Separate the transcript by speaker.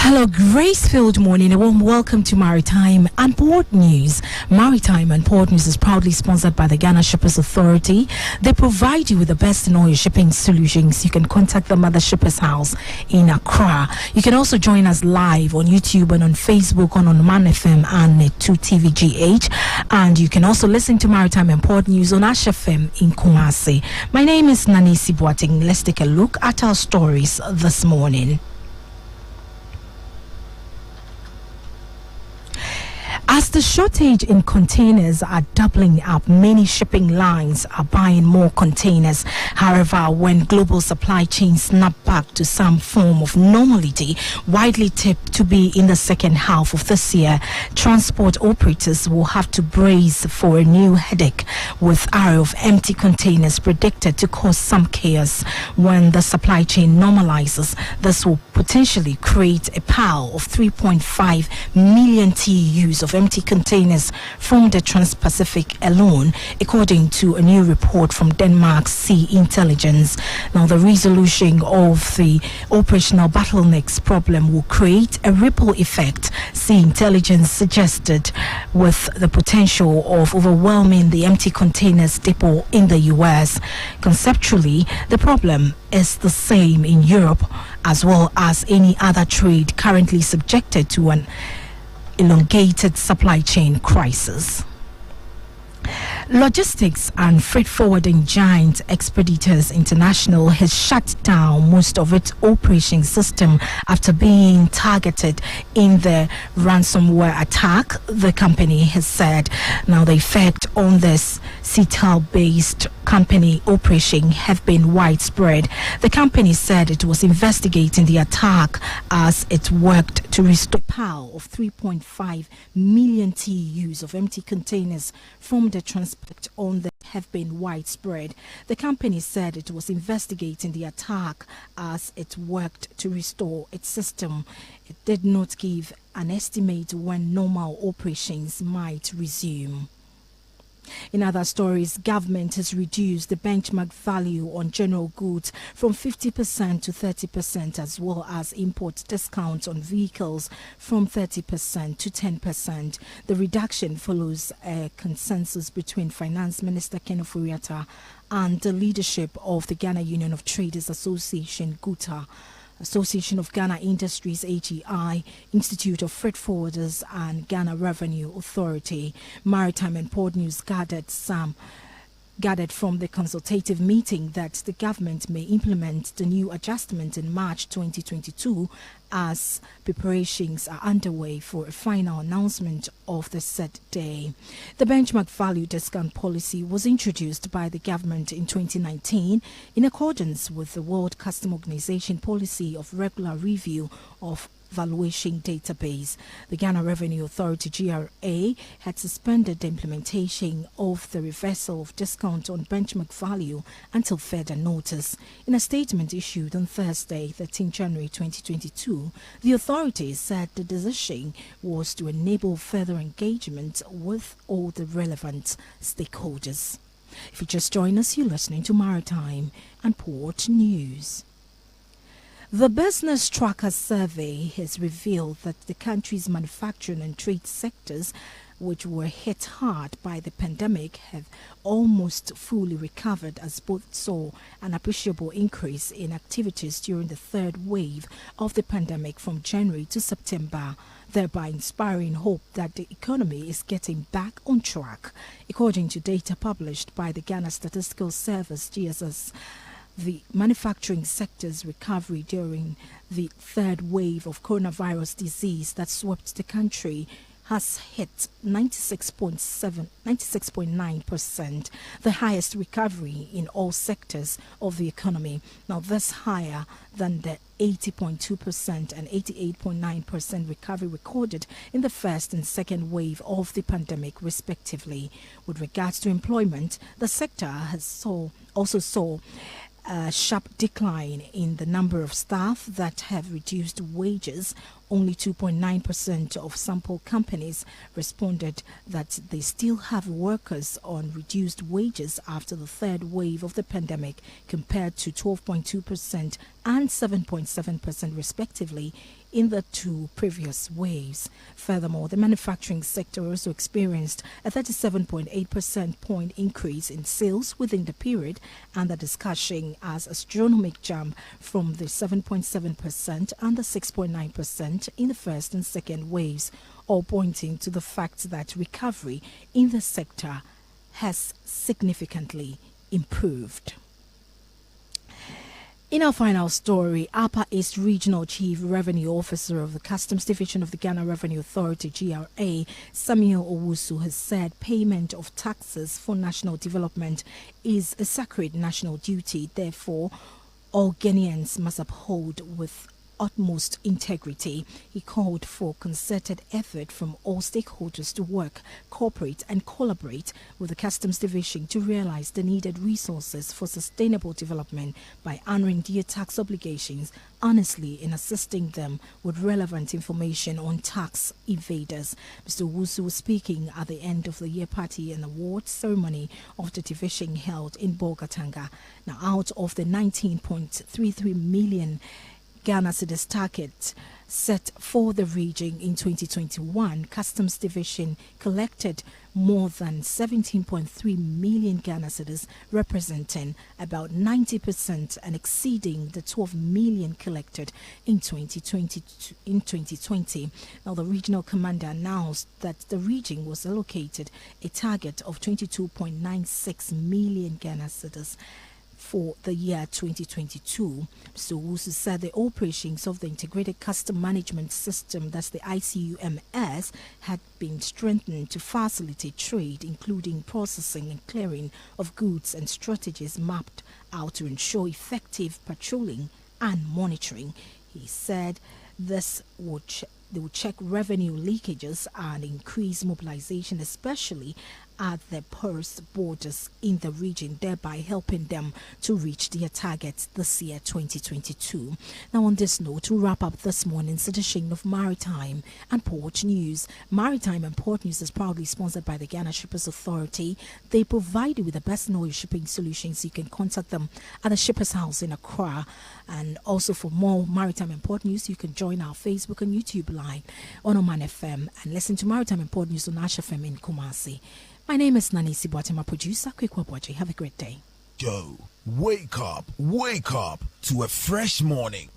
Speaker 1: Hello, grace-filled morning. A warm welcome to Maritime and Port News. Maritime and Port News is proudly sponsored by the Ghana Shippers Authority. They provide you with the best in all your shipping solutions. You can contact them at the Shippers House in Accra. You can also join us live on YouTube and on Facebook on Omanfm and 2TVGH. And you can also listen to Maritime and Port News on FM in Kumasi. My name is Nanisi Boateng. Let's take a look at our stories this morning. As the shortage in containers are doubling up, many shipping lines are buying more containers. However, when global supply chains snap back to some form of normality, widely tipped to be in the second half of this year, transport operators will have to brace for a new headache, with array of empty containers predicted to cause some chaos. When the supply chain normalizes, this will potentially create a pile of 3.5 million TEUs of empty containers from the Trans-Pacific alone, according to a new report from Denmark's Sea Intelligence. Now, the resolution of the operational bottlenecks problem will create a ripple effect, Sea Intelligence suggested, with the potential of overwhelming the empty containers depot in the US. Conceptually, the problem is the same in Europe as well as any other trade currently subjected to an elongated supply chain crisis. Logistics and freight forwarding giant Expeditors International has shut down most of its operation system after being targeted in the ransomware attack, the company has said. Now, the effect on this CETAL-based company operation have been widespread. The company said it was investigating the attack as it worked to restore power of 3.5 million TEUs of empty containers from the transport on that have been widespread. The company said it was investigating the attack as it worked to restore its system. It did not give an estimate when normal operations might resume. In other stories, government has reduced the benchmark value on general goods from 50% to 30%, as well as import discounts on vehicles from 30% to 10%. The reduction follows a consensus between Finance Minister Ken Ofori-Atta and the leadership of the Ghana Union of Traders Association, GUTA, Association of Ghana Industries, AGI, Institute of Freight Forwarders, and Ghana Revenue Authority. Maritime and Port News gathered from the consultative meeting that the government may implement the new adjustment in March 2022 as preparations are underway for a final announcement of the set day. The benchmark value discount policy was introduced by the government in 2019 in accordance with the World Customs Organization policy of regular review of valuation database. The Ghana Revenue Authority GRA had suspended the implementation of the reversal of discount on benchmark value until further notice. In a statement issued on Thursday, 13 January 2022, the authorities said the decision was to enable further engagement with all the relevant stakeholders. If you just join us, you're listening to Maritime and Port News. The Business Tracker survey has revealed that the country's manufacturing and trade sectors, which were hit hard by the pandemic, have almost fully recovered, as both saw an appreciable increase in activities during the third wave of the pandemic from January to September, thereby inspiring hope that the economy is getting back on track. According to data published by the Ghana Statistical Service, GSS, the manufacturing sector's recovery during the third wave of coronavirus disease that swept the country has hit 96.9%, the highest recovery in all sectors of the economy. Now, this higher than the 80.2% and 88.9% recovery recorded in the first and second wave of the pandemic, respectively. With regards to employment, the sector has also saw a sharp decline in the number of staff that have reduced wages. Only 2.9% of sample companies responded that they still have workers on reduced wages after the third wave of the pandemic, compared to 12.2% and 7.7% respectively in the two previous waves. Furthermore, the manufacturing sector also experienced a 37.8% point increase in sales within the period, and the discussion as astronomical jump from the 7.7% and the 6.9% in the first and second waves, all pointing to the fact that recovery in the sector has significantly improved. In our final story, Upper East Regional Chief Revenue Officer of the Customs Division of the Ghana Revenue Authority (GRA), Samuel Owusu, has said payment of taxes for national development is a sacred national duty. Therefore, all Ghanaians must uphold with utmost integrity. He called for concerted effort from all stakeholders to work, cooperate and collaborate with the Customs Division to realize the needed resources for sustainable development by honoring their tax obligations honestly in assisting them with relevant information on tax evaders. Mr. Wusu was speaking at the end of the year party and award ceremony of the division held in Bolgatanga. Now, out of the 19.33 million Ghana cedis target set for the region in 2021, Customs Division collected more than 17.3 million Ghana cedis, representing about 90% and exceeding the 12 million collected in 2020. Now, the regional commander announced that the region was allocated a target of 22.96 million Ghana cedis for the year 2022. So Wusu said the operations of the Integrated Custom Management System, that's the ICUMS, had been strengthened to facilitate trade, including processing and clearing of goods, and strategies mapped out to ensure effective patrolling and monitoring. He said this they would check revenue leakages and increase mobilization, especially at the porous borders in the region, thereby helping them to reach their targets this year, 2022. Now, on this note, to wrap up this morning's edition of Maritime and Port News. Maritime and Port News is proudly sponsored by the Ghana Shippers Authority. They provide you with the best in oil shipping solutions. You can contact them at the Shippers House in Accra. And also, for more Maritime and Port News, you can join our Facebook and YouTube live on Omanfm and listen to Maritime and Port News on FM in Kumasi. My name is Nanisi Boateng, my producer. Quick Wabuachi. Have a great day.
Speaker 2: Wake up to a fresh morning.